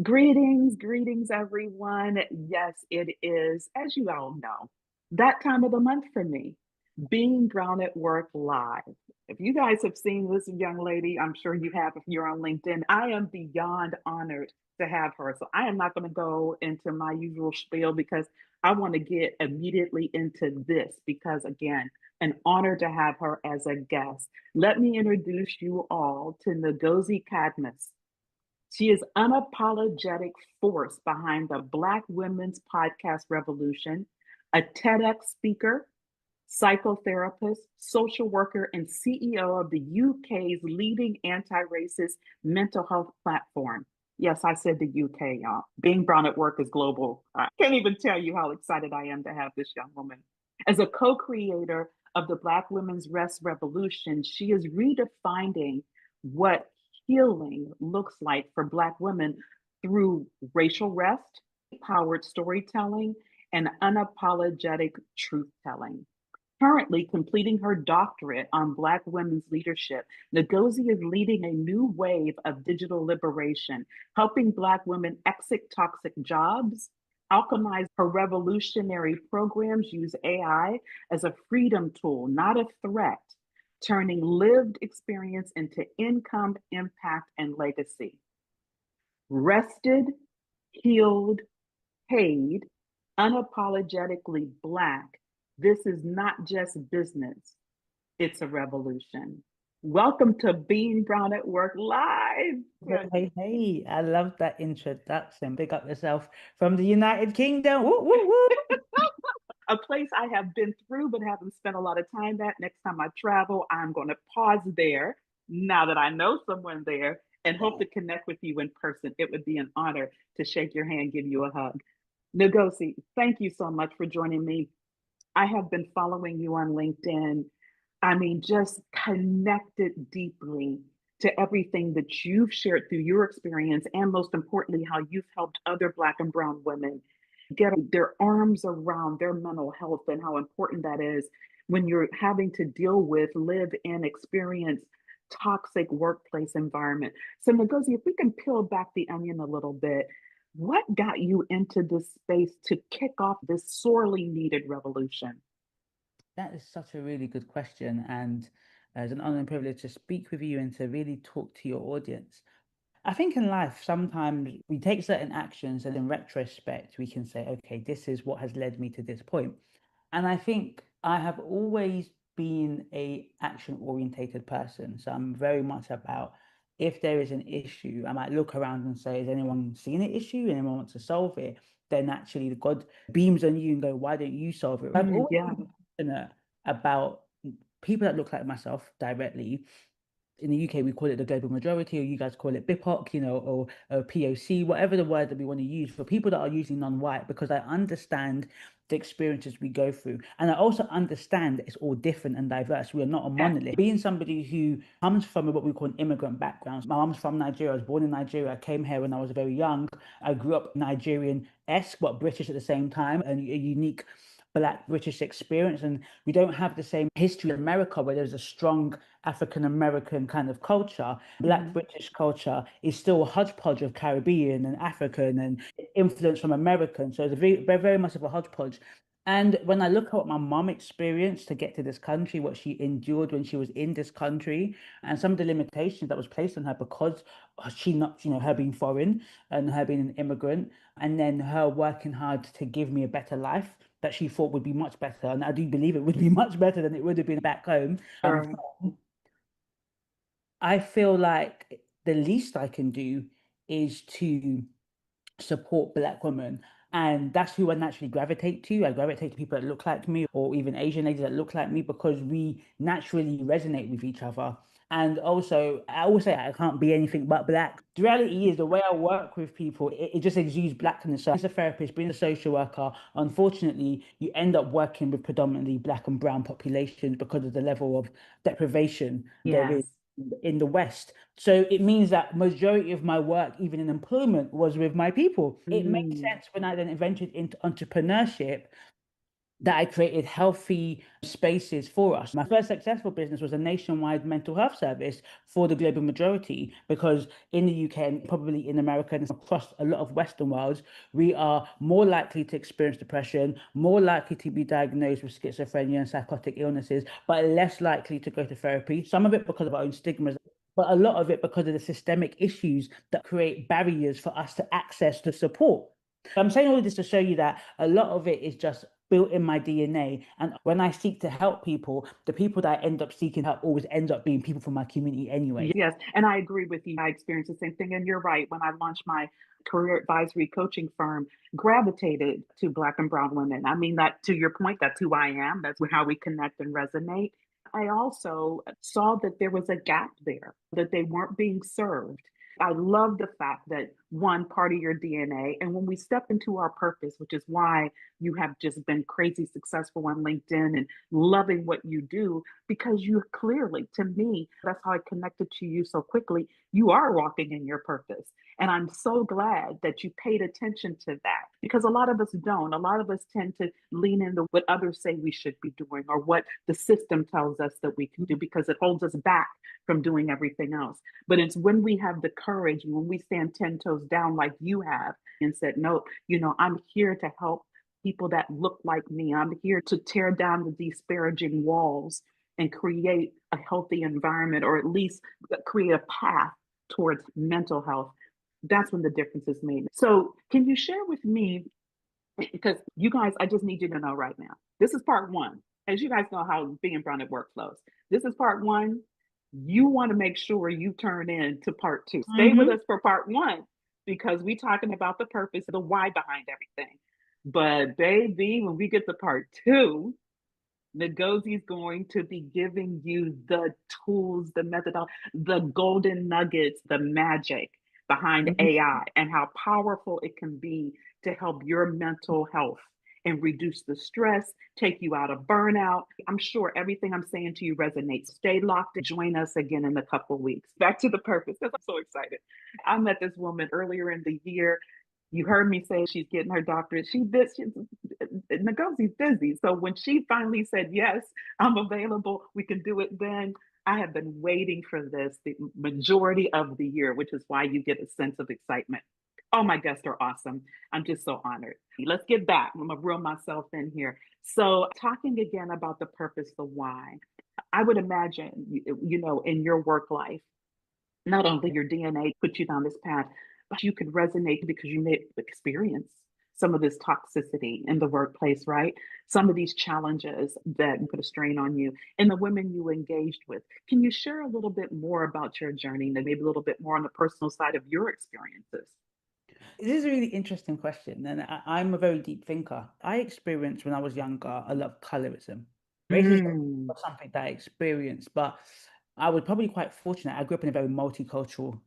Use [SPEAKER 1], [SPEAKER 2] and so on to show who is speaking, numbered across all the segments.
[SPEAKER 1] Greetings, everyone. Yes, it is, as you all know, that time of the month for me, being Brown at Work live. If you guys have seen this young lady, I'm sure you have if you're on LinkedIn. I am beyond honored to have her. So I am not going to go into my usual spiel because I want to get immediately into this because, again, an honor to have her as a guest. Let me introduce you all to Ngozi Cadmus. She is unapologetic force behind the Black women's podcast revolution, a TEDx speaker, psychotherapist, social worker, and CEO of the UK's leading anti-racist mental health platform. Yes, I said the UK, y'all. Being Brown at Work is global. I can't even tell you how excited I am to have this young woman. As a co-creator of the Black Women's Rest Revolution, she is redefining what healing looks like for Black women through racial rest, powered storytelling, and unapologetic truth telling. Currently completing her doctorate on Black women's leadership, Ngozi is leading a new wave of digital liberation, helping Black women exit toxic jobs, alchemize her revolutionary programs, use AI as a freedom tool, not a threat, turning lived experience into income, impact, and legacy. Rested, healed, paid, unapologetically Black. This is not just business, it's a revolution. Welcome to Being Brown at Work Live.
[SPEAKER 2] Hey, I love that introduction. Pick up yourself from the United Kingdom. Woo, woo, woo.
[SPEAKER 1] A place I have been through but haven't spent a lot of time at. Next time I travel, I'm going to pause there now that I know someone there and hope to connect with you in person. It would be an honor to shake your hand, give you a hug. Ngozi, thank you so much for joining me. I have been following you on LinkedIn. I mean, just connected deeply to everything that you've shared through your experience, and most importantly, how you've helped other Black and Brown women get their arms around their mental health and how important that is when you're having to deal with, live, and experience toxic workplace environment. So, Ngozi, if we can peel back the onion a little bit, what got you into this space to kick off this sorely needed revolution?
[SPEAKER 2] That is such a really good question. And it's an honor and privilege to speak with you and to really talk to your audience. I think in life, sometimes we take certain actions and in retrospect, we can say, okay, this is what has led me to this point. And I think I have always been a action orientated person. So I'm very much about if there is an issue, I might look around and say, has anyone seen an issue? Anyone wants to solve it? Then actually the God beams on you and go, why don't you solve it? I've always
[SPEAKER 1] Yeah.
[SPEAKER 2] been passionate about people that look like myself directly. In the UK, we call it the global majority, or you guys call it BIPOC, or POC, whatever the word that we want to use for people that are usually non-white, because I understand the experiences we go through. And I also understand that it's all different and diverse. We are not a
[SPEAKER 1] Yeah.
[SPEAKER 2] monolith. Being somebody who comes from what we call an immigrant background, my mom's from Nigeria. I was born in Nigeria. I came here when I was very young. I grew up Nigerian-esque, but British at the same time, and a unique Black British experience. And we don't have the same history in America where there's a strong African American kind of culture. Black
[SPEAKER 1] Mhm.
[SPEAKER 2] British culture is still a hodgepodge of Caribbean and African and influence from American. So it's a very much of a hodgepodge. And when I look at what my mom experienced to get to this country, what she endured when she was in this country, and some of the limitations that was placed on her because she not, her being foreign and her being an immigrant, and then her working hard to give me a better life that she thought would be much better. And I do believe it would be much better than it would have been back home.
[SPEAKER 1] Sure.
[SPEAKER 2] I feel like the least I can do is to support Black women. And that's who I naturally gravitate to. I gravitate to people that look like me or even Asian ladies that look like me because we naturally resonate with each other. And also, I always say I can't be anything but Black. The reality is, the way I work with people, it just exudes Blackness. So, as a therapist, being a social worker, unfortunately, you end up working with predominantly Black and brown populations because of the level of deprivation there is
[SPEAKER 1] Yes.
[SPEAKER 2] in the West. So it means that majority of my work, even in employment, was with my people. It makes
[SPEAKER 1] Mm.
[SPEAKER 2] sense when I then ventured into entrepreneurship that I created healthy spaces for us. My first successful business was a nationwide mental health service for the global majority, because in the UK and probably in America and across a lot of Western worlds, we are more likely to experience depression, more likely to be diagnosed with schizophrenia and psychotic illnesses, but less likely to go to therapy. Some of it because of our own stigmas, but a lot of it because of the systemic issues that create barriers for us to access the support. I'm saying all of this to show you that a lot of it is just built in my DNA. And when I seek to help people, the people that I end up seeking help always end up being people from my community anyway.
[SPEAKER 1] Yes, and I agree with you. I experienced the same thing. And you're right. When I launched my career advisory coaching firm, gravitated to Black and Brown women. I mean, that to your point, that's who I am. That's how we connect and resonate. I also saw that there was a gap there, that they weren't being served. I love the fact that one part of your DNA, and when we step into our purpose, which is why you have just been crazy successful on LinkedIn and loving what you do, because you clearly, to me, that's how I connected to you so quickly. You are walking in your purpose. And I'm so glad that you paid attention to that, because a lot of us don't. A lot of us tend to lean into what others say we should be doing or what the system tells us that we can do, because it holds us back from doing everything else. But it's when we have the courage, when we stand 10 toes down like you have and said, no, I'm here to help people that look like me. I'm here to tear down the disparaging walls and create a healthy environment, or at least create a path towards mental health. That's when the difference is made. So, can you share with me? Because you guys, I just need you to know right now, this is part one. As you guys know how being brown at work flows. This is part one. You want to make sure you turn in to part two. Stay with us for part one, because we're talking about the purpose, the why behind everything. But baby, when we get to part two, Ngozi is going to be giving you the tools, the methodology, the golden nuggets, the magic behind AI and how powerful it can be to help your mental health and reduce the stress, take you out of burnout. I'm sure everything I'm saying to you resonates. Stay locked and join us again in a couple of weeks. Back to the purpose, because I'm so excited. I met this woman earlier in the year. You heard me say she's getting her doctorate. Ngozi's busy. So when she finally said, yes, I'm available, we can do it then. I have been waiting for this the majority of the year, which is why you get a sense of excitement. Oh, my guests are awesome. I'm just so honored. Let's get back. I'm going to reel myself in here. So, talking again about the purpose, the why, I would imagine, in your work life, not only your DNA put you down this path, but you could resonate because you may experience some of this toxicity in the workplace, right? Some of these challenges that put a strain on you and the women you engaged with. Can you share a little bit more about your journey and maybe a little bit more on the personal side of your experiences?
[SPEAKER 2] This is a really interesting question, and I'm a very deep thinker. I experienced when I was younger a lot of colorism. Racism
[SPEAKER 1] Mm.
[SPEAKER 2] was something that I experienced, but I was probably quite fortunate. I grew up in a very multicultural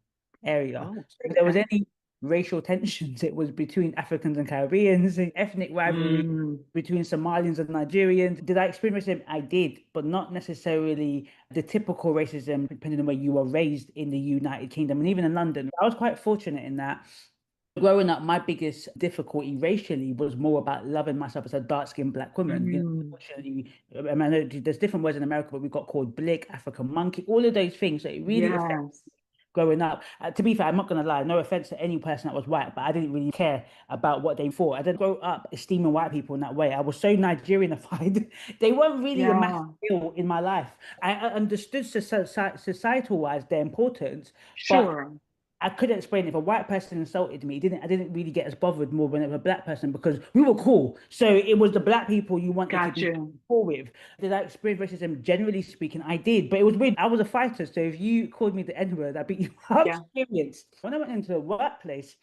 [SPEAKER 2] area.
[SPEAKER 1] Oh,
[SPEAKER 2] So if there was
[SPEAKER 1] okay.
[SPEAKER 2] any racial tensions, it was between Africans and Caribbeans, and ethnic rivalry
[SPEAKER 1] Mm.
[SPEAKER 2] between Somalians and Nigerians. Did I experience racism? I did, but not necessarily the typical racism, depending on where you were raised in the United Kingdom and even in London. I was quite fortunate in that growing up, my biggest difficulty racially was more about loving myself as a dark-skinned Black woman.
[SPEAKER 1] Mm.
[SPEAKER 2] Unfortunately, I mean, I know there's different words in America, but we got called blick, African monkey, all of those things. So it really affected
[SPEAKER 1] Yes.
[SPEAKER 2] growing up. To be fair, I'm not going to lie, no offense to any person that was white, but I didn't really care about what they thought. I didn't grow up esteeming white people in that way. I was so Nigerianified. They weren't really a massive
[SPEAKER 1] Yeah.
[SPEAKER 2] deal in my life. I understood societal wise their importance, but
[SPEAKER 1] Sure.
[SPEAKER 2] I couldn't explain it. If a white person insulted me, I didn't really get as bothered more than if a Black person, because we were cool. So it was the Black people you wanted to
[SPEAKER 1] Got
[SPEAKER 2] be
[SPEAKER 1] you.
[SPEAKER 2] cool with. Did I experience racism? Generally speaking, I did, but it was weird. I was a fighter, so if you called me the N-word, I beat you up.
[SPEAKER 1] Yeah.
[SPEAKER 2] Experience. When I went into the workplace,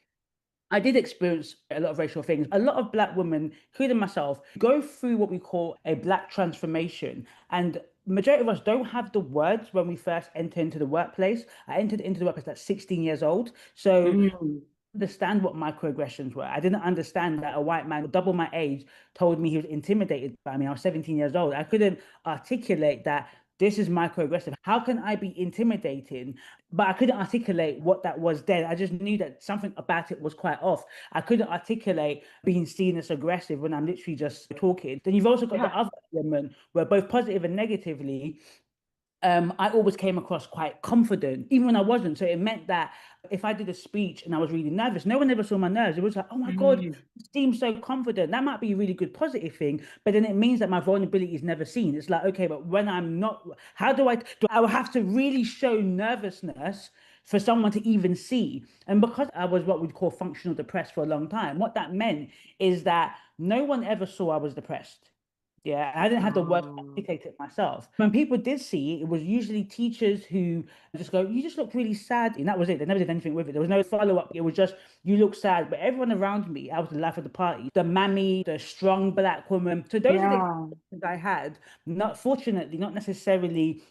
[SPEAKER 2] I did experience a lot of racial things. A lot of Black women, including myself, go through what we call a Black transformation. And majority of us don't have the words when we first enter into the workplace. I entered into the workplace at 16 years old. So
[SPEAKER 1] Mm.
[SPEAKER 2] understand what microaggressions were. I didn't understand that a white man double my age told me he was intimidated by me. I was 17 years old. I couldn't articulate that this is microaggressive. How can I be intimidating? But I couldn't articulate what that was then. I just knew that something about it was quite off. I couldn't articulate being seen as aggressive when I'm literally just talking. Then you've also got the
[SPEAKER 1] Yeah.
[SPEAKER 2] other element where both positive and negatively, I always came across quite confident, even when I wasn't. So it meant that if I did a speech and I was really nervous, no one ever saw my nerves. It was like, oh my God,
[SPEAKER 1] Mm,
[SPEAKER 2] you seem so confident. That might be a really good positive thing, but then it means that my vulnerability is never seen. It's like, okay, but when I'm not, how do I will have to really show nervousness for someone to even see? And because I was what we'd call functional depressed for a long time, what that meant is that no one ever saw I was depressed. Yeah, I didn't have the words to
[SPEAKER 1] oh,
[SPEAKER 2] articulate it myself. When people did see it, it was usually teachers who just go, "You just look really sad." And that was it. They never did anything with it. There was no follow-up. It was just, "You look sad." But everyone around me, I was the life of the party. The mammy, the strong black woman. So those are the
[SPEAKER 1] yeah.
[SPEAKER 2] experiences I had. Not fortunately, not necessarily,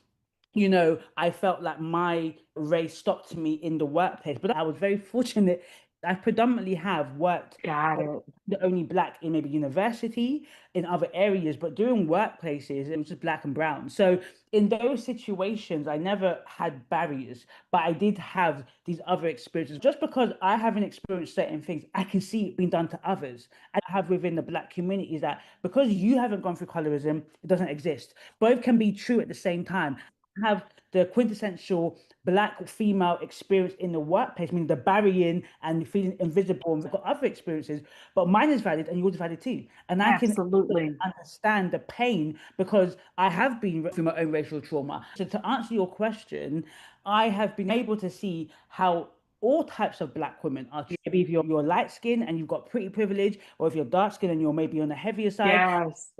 [SPEAKER 2] I felt like my race stopped me in the workplace, but I was very fortunate. I predominantly have worked
[SPEAKER 1] Got
[SPEAKER 2] as
[SPEAKER 1] it.
[SPEAKER 2] the only black in maybe university, in other areas, but during workplaces, it was just black and brown. So in those situations, I never had barriers, but I did have these other experiences. Just because I haven't experienced certain things, I can see it being done to others. I have within the black community is that because you haven't gone through colorism, it doesn't exist. Both can be true at the same time. Have the quintessential black female experience in the workplace, I mean the burying and feeling invisible, and we've got other experiences, but mine is valid and yours is valid too. And I can
[SPEAKER 1] Absolutely.
[SPEAKER 2] understand the pain because I have been through my own racial trauma. So to answer your question, I have been able to see how all types of black women are. Maybe if you're light skinned and you've got pretty privilege, or if you're dark skinned and you're maybe on the heavier side,
[SPEAKER 1] Yes.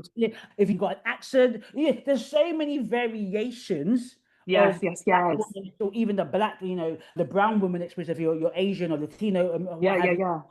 [SPEAKER 2] if you've got an accent, yeah, there's so many variations
[SPEAKER 1] Yes,
[SPEAKER 2] of
[SPEAKER 1] yes,
[SPEAKER 2] black
[SPEAKER 1] yes.
[SPEAKER 2] women, or even the black, the brown woman experience of you're Asian or Latino or
[SPEAKER 1] Yeah,
[SPEAKER 2] what
[SPEAKER 1] yeah,
[SPEAKER 2] have you.
[SPEAKER 1] yeah.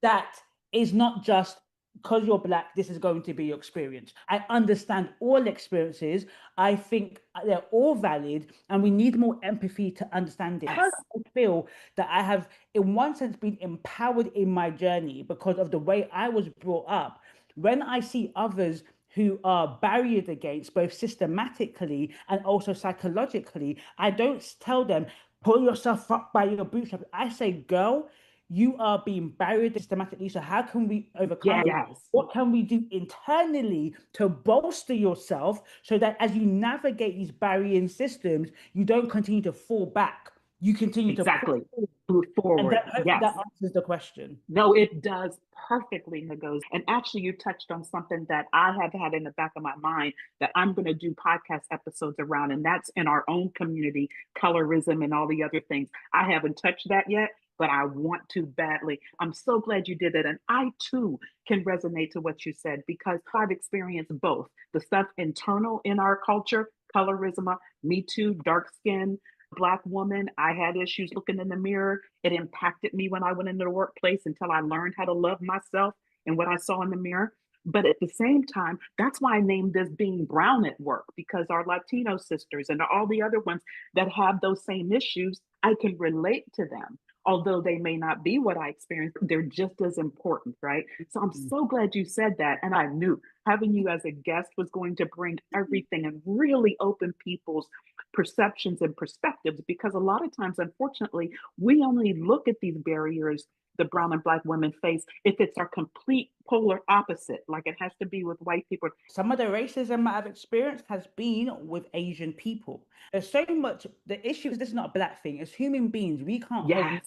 [SPEAKER 2] That is not just because you're black, this is going to be your experience. I understand all experiences. I think they're all valid, and we need more empathy to understand it. Because
[SPEAKER 1] Yes.
[SPEAKER 2] I feel that I have, in one sense, been empowered in my journey because of the way I was brought up. When I see others who are barriered against both systematically and also psychologically, I don't tell them, pull yourself up by your bootstraps. I say, girl, you are being barriered systematically. So how can we overcome it?
[SPEAKER 1] Yes.
[SPEAKER 2] What can we do internally to bolster yourself so that as you navigate these barriering systems, you don't continue to fall back. You continue to push
[SPEAKER 1] Exactly.
[SPEAKER 2] forward.
[SPEAKER 1] Move
[SPEAKER 2] And
[SPEAKER 1] forward.
[SPEAKER 2] that hopefully
[SPEAKER 1] Yes.
[SPEAKER 2] that answers the question.
[SPEAKER 1] No, it does perfectly, Ngozi. And actually, you touched on something that I have had in the back of my mind that I'm going to do podcast episodes around, and that's in our own community, colorism and all the other things. I haven't touched that yet, but I want to badly. I'm so glad you did it. And I too can resonate to what you said because I've experienced both the stuff internal in our culture, colorism, me too, dark skin, Black woman. I had issues looking in the mirror. It impacted me when I went into the workplace until I learned how to love myself and what I saw in the mirror. But at the same time, that's why I named this Being Brown at Work, because our Latino sisters and all the other ones that have those same issues, I can relate to them. Although they may not be what I experienced, they're just as important, right? So I'm so glad you said that. And I knew having you as a guest was going to bring everything and really open people's perceptions and perspectives because a lot of times, unfortunately, we only look at these barriers the brown and black women face if it's our complete polar opposite, like it has to be with white people.
[SPEAKER 2] Some of the racism I've experienced has been with Asian people. There's so much, the issue is this is not a black thing. As human beings, we can't hold.
[SPEAKER 1] Yes,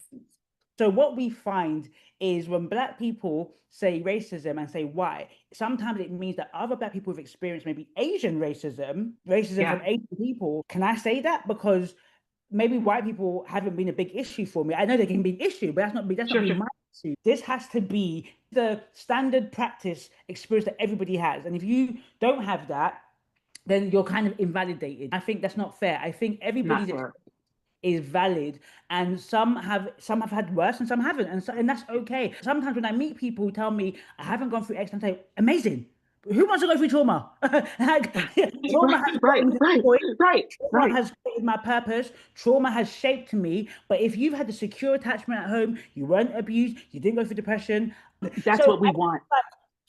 [SPEAKER 2] So what we find is when black people say racism and say why, sometimes it means that other black people have experienced maybe Asian racism
[SPEAKER 1] yeah,
[SPEAKER 2] from Asian people. Can I say that? Because maybe white people haven't been a big issue for me. I know they can be an issue, but that's not
[SPEAKER 1] sure,
[SPEAKER 2] been
[SPEAKER 1] sure.
[SPEAKER 2] my issue. This has to be the standard practice experience that everybody has. And if you don't have that, then you're kind of invalidated. I think that's not fair. I think
[SPEAKER 1] Not
[SPEAKER 2] everybody's
[SPEAKER 1] fair.
[SPEAKER 2] is valid, and some have had worse and some haven't, and that's okay. Sometimes when I meet people who tell me I haven't gone through X, I say amazing. Who wants to go through trauma? Like, trauma
[SPEAKER 1] Right,
[SPEAKER 2] has
[SPEAKER 1] right,
[SPEAKER 2] got me to this
[SPEAKER 1] right,
[SPEAKER 2] point.
[SPEAKER 1] right,
[SPEAKER 2] Trauma
[SPEAKER 1] right.
[SPEAKER 2] has created my purpose. Trauma has shaped me. But if you've had a secure attachment at home, you weren't abused, you didn't go through depression.
[SPEAKER 1] That's
[SPEAKER 2] So
[SPEAKER 1] what we want.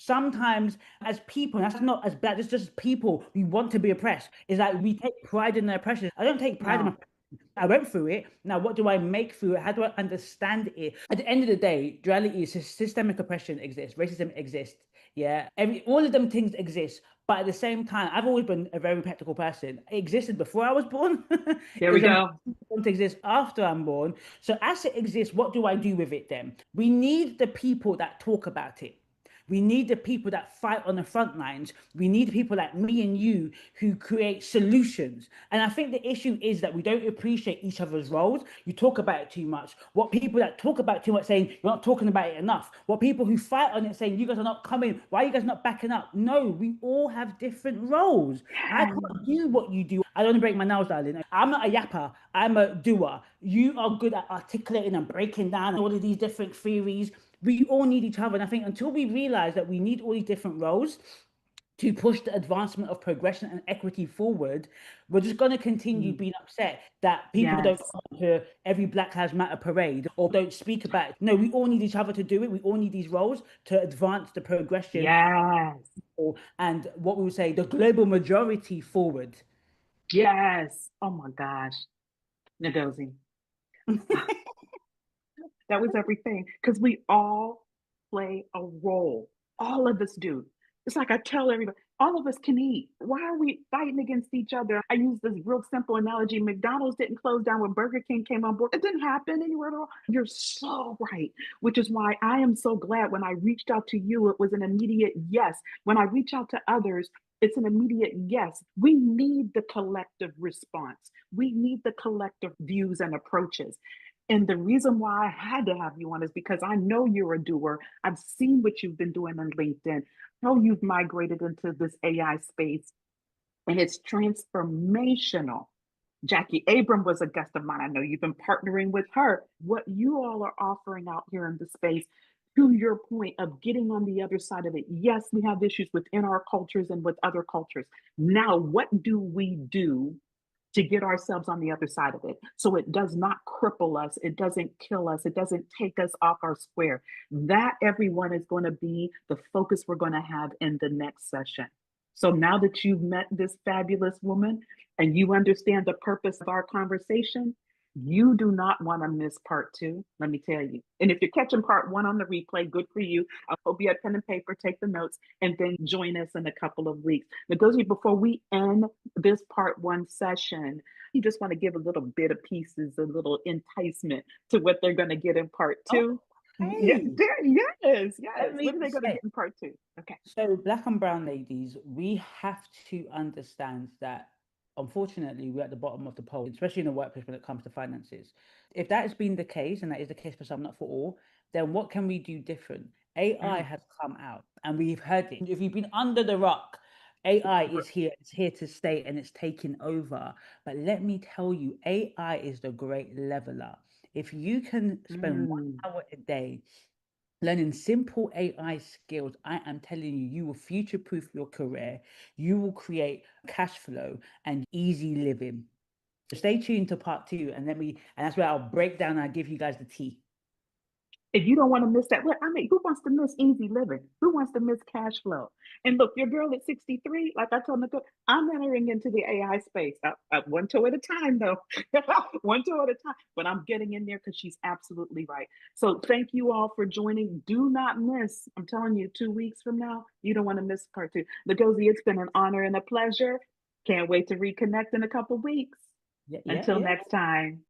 [SPEAKER 2] Sometimes as people, and that's not as bad, it's just people, we want to be oppressed. It's like we take pride in the oppression. I don't take pride in my,
[SPEAKER 1] No.
[SPEAKER 2] I went through it. Now, what do I make through it? How do I understand it? At the end of the day, duality is systemic oppression exists, racism exists. Yeah, all of them things exist. But at the same time, I've always been a very practical person. It existed before I was born.
[SPEAKER 1] There we
[SPEAKER 2] It's
[SPEAKER 1] go.
[SPEAKER 2] going to exist after I'm born. So as it exists, what do I do with it then? We need the people that talk about it. We need the people that fight on the front lines. We need people like me and you who create solutions. And I think the issue is that we don't appreciate each other's roles. You talk about it too much. What people that talk about too much saying, you're not talking about it enough. What people who fight on it saying, you guys are not coming. Why are you guys not backing up? No, we all have different roles. I
[SPEAKER 1] Yes.
[SPEAKER 2] can't do what you do. I don't want to break my nails, darling. I'm not a yapper. I'm a doer. You are good at articulating and breaking down all of these different theories. We all need each other. And I think until we realize that we need all these different roles to push the advancement of progression and equity forward, we're just going to continue
[SPEAKER 1] Mm.
[SPEAKER 2] being upset that people don't
[SPEAKER 1] Yes.
[SPEAKER 2] come to every Black Lives Matter parade or don't speak about it. No, we all need each other to do it. We all need these roles to advance the progression
[SPEAKER 1] Yes.
[SPEAKER 2] and what we would say the global majority forward.
[SPEAKER 1] Yes. Oh my gosh. Ngozi. That was everything. Because we all play a role. All of us do. It's like I tell everybody, all of us can eat. Why are we fighting against each other? I use this real simple analogy. McDonald's didn't close down when Burger King came on board. It didn't happen anywhere at all. You're so right, which is why I am so glad when I reached out to you, it was an immediate yes. When I reach out to others, it's an immediate yes. We need the collective response. We need the collective views and approaches. And the reason why I had to have you on is because I know you're a doer. I've seen what you've been doing on LinkedIn. I know you've migrated into this AI space and it's transformational. Jackie Abram was a guest of mine. I know you've been partnering with her. What you all are offering out here in the space, to your point of getting on the other side of it. Yes, we have issues within our cultures and with other cultures. Now, what do we do to get ourselves on the other side of it so it does not cripple us, it doesn't kill us, it doesn't take us off our square? That, everyone, is going to be the focus we're going to have in the next session. So now that you've met this fabulous woman and you understand the purpose of our conversation, you do not want to miss part two, let me tell you. And if you're catching part one on the replay, good for you. I hope you had pen and paper, take the notes, and then join us in a couple of weeks. Negotiate before we end this part one session. You just want to give a little bit of pieces, a little enticement to what they're going to get in part two. Yeah,
[SPEAKER 2] Okay,
[SPEAKER 1] yes,
[SPEAKER 2] let
[SPEAKER 1] yes. What
[SPEAKER 2] me
[SPEAKER 1] are they going to
[SPEAKER 2] say.
[SPEAKER 1] get in part two? Okay.
[SPEAKER 2] So, Black and brown ladies, we have to understand that unfortunately we're at the bottom of the pole, especially in the workplace when it comes to finances. If that has been the case, and that is the case for some, not for all, then what can we do different? AI
[SPEAKER 1] Mm.
[SPEAKER 2] has come out and we've heard it. If you've been under the rock, AI is here, it's here to stay and it's taking over. But let me tell you, AI is the great leveler. If you can spend one
[SPEAKER 1] Mm.
[SPEAKER 2] hour a day learning simple AI skills, I am telling you, you will future proof your career. You will create cash flow and easy living. Stay tuned to part two and and that's where I'll break down and I'll give you guys the tea.
[SPEAKER 1] If you don't want to miss that, well, I mean, who wants to miss easy living? Who wants to miss cash flow? And look, your girl at 63, like I told Nicole, I'm entering into the AI space. One toe at a time, though. One toe at a time. But I'm getting in there because she's absolutely right. So thank you all for joining. Do not miss. I'm telling you, 2 weeks from now, you don't want to miss part two. Ngozi, it's been an honor and a pleasure. Can't wait to reconnect in a couple weeks.
[SPEAKER 2] Yeah, yeah,
[SPEAKER 1] Until
[SPEAKER 2] yeah.
[SPEAKER 1] next time.